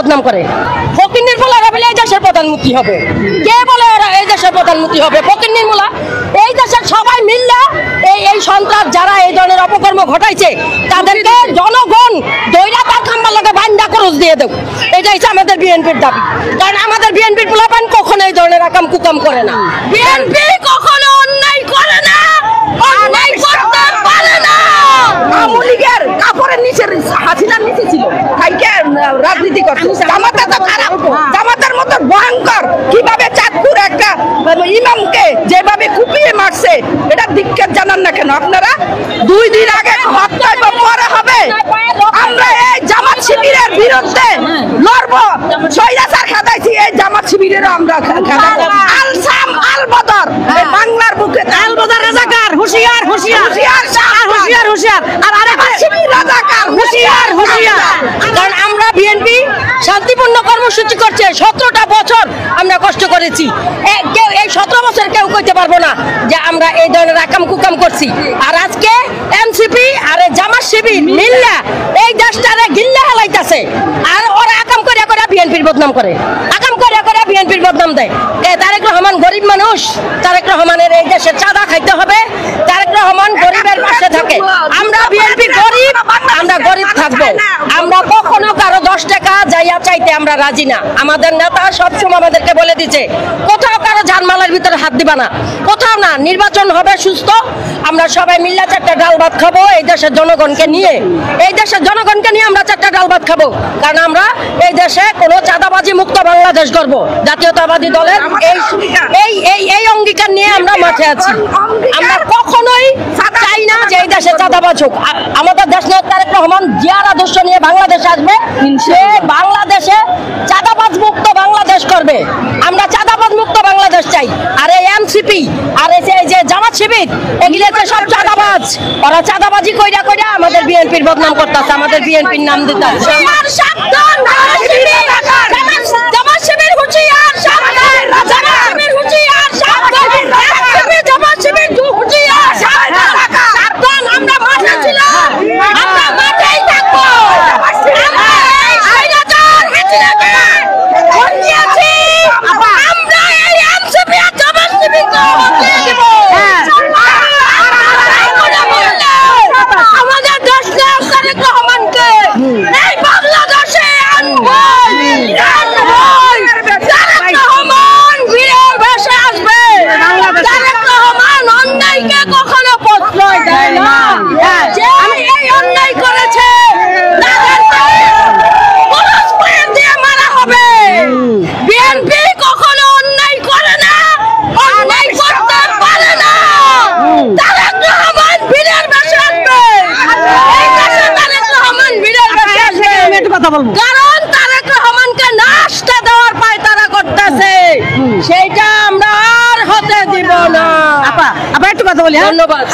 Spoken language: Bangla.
বদনাম করে। ফকিন্নির পোলারা বলে এই দেশের প্রধানমন্ত্রী হবে, কে বলে ওরা এই দেশের প্রধানমন্ত্রী হবে? ফকিন্নির মোলা। এই দেশের সবাই মিললে এই সন্ত্রাস যারা এই ধরনের অপকর্ম ঘটাইছে তাদেরকে জনগণ দৈরা তার খাম্বার লগে বান্দা খরচ দিয়ে দেব, এটা হচ্ছে আমাদের বিএনপির দাবি। কারণ আমাদের বিএনপির পোলাপান কখনো এই ধরনের আকাম কুকাম করে না, বিএনপি কখনো অন্যায় করে না, অন্যায় করতে পারে না। আওয়ামী লীগের কাপড়ের নিচে হাসিনার নিচে ছিল, রাজনীতি করছে। জামাতা তো খারাপ, জামাতার মতো ভয়ঙ্কর কিভাবে চাঁদপুর একটা ইমামকে যেভাবে কুপিয়ে মারছে, এটা ধিক্কার জানান না কেন আপনারা? 2 দিন আগে হত্যায় পরে হবে। আমরা এই জামাত শিবিরের বিরুদ্ধে লড়বো, স্বৈরাচার খাদাইছি, এই জামাত শিবিরেরও আমরা খাদাবো। আল সাম আল বদর, বাংলার বুকে আল বদর রাজাকার, হুঁশিয়ার হুঁশিয়ার হুঁশিয়ার হুঁশিয়ার হুঁশিয়ার, আর আরেক শিবির রাজাকার, হুঁশিয়ার হুঁশিয়ার। কারণ আমরা বিএনপি শান্তিপূর্ণ কর্মসূচি করছে, 17টা বছর আমরা কষ্ট করেছি। এই 17 বছর কেউ কইতে পারবো না যে আমরা এই ধরনের আকাম কুকাম করছি। আর আজকে এনসিপি আর জামাত শিবির মিল্লা এই দেশটারে গিল্লা হেলাইতেছে, আর ওরা আকাম করে করে বিএনপির বদনাম করে, আকাম করে করে বিএনপির বদনাম দেয়। তারেক রহমান গরিব মানুষ, তারেক রহমানের এই দেশে চাঁদা খাইতে হবে, তারেক রহমান গরিবের পাশে থাকে। আমরা বিএনপি গরিব, আমরা গরিব থাকবো, আমরা কখনো কারো 10 টাকা যাইয়া চাইতে আমরা রাজি না। আমাদের নেতা সবসময় আমাদেরকে বলে দিচ্ছে কোথাও কারো জানমালের ভিতরে হাত দিবা না, কোথাও না। নির্বাচন হবে সুস্থ, আমরা সবাই মিল্লা 4টা ডাল ভাত খাবো এই দেশের জনগণকে নিয়ে, এই দেশের জনগণকে নিয়ে আমরা 4টা ডাল ভাত খাবো। কারণ আমরা এই দেশে কোনো চাঁদাবাজি মুক্ত বাংলাদেশ গড়ব। জাতীয়তাবাদী দলের এই অঙ্গীকার নিয়ে আমরা মাঠে আছি। আমরা কখনোই চাই না যে এই দেশে চাঁদাবাজ হোক। আমাদের দেশ নেতা তারেক রহমান জিয়ার আদর্শ নিয়ে বাংলাদেশ আসবে, সে বাংলাদেশে চাঁদাবাজ মুক্ত বাংলাদেশ করবে। আমরা চাঁদাবাজ মুক্ত বাংলাদেশ চাই। আর এই এনসিপি আর এই যে জামাত শিবির এগুলো সব চাঁদাবাজ, ওরা চাঁদাবাজি কইরা কইরা আমাদের বিএনপির বদনাম করতেছে, আমাদের বিএনপির নাম দিতেছে। জামাত শিবির হুঁশিয়ার, জামাত শিবির হুঁশিয়ার, জামাত শিবির হুঁশিয়ার, সাবধান। আমরা মাঠে ছিলাম, আমরা মাঠেই থাকবো। আমরা এই এনসিপি আর জামাত শিবিরকে হটিয়ে দিব। আমাদের দেশ তারেক রহমানকে এই বাংলাদেশে আনবো, তারেক রহমান বীরের বেশে আসবে। তারেক রহমান অন্যায়কে কখনো প্রশ্রয় দেয় না, যে এই অন্যায় করেছে তাদেরকে পুরস্কার দিয়ে মারা হবে। বিএনপি কখনো অন্যায় করে না, অন্যায় করতে পারে না। তারেক রহমান বীরের বেশে আসবে, এই দেশে তারেক রহমান বীরের বেশে আসবে। কারণ তারেক রহমানকে নাশটা দেওয়ার পায় তারা করতেছে, সেইটা আমরা আর হতে দিব না। আপা একটু কথা বলি। ধন্যবাদ।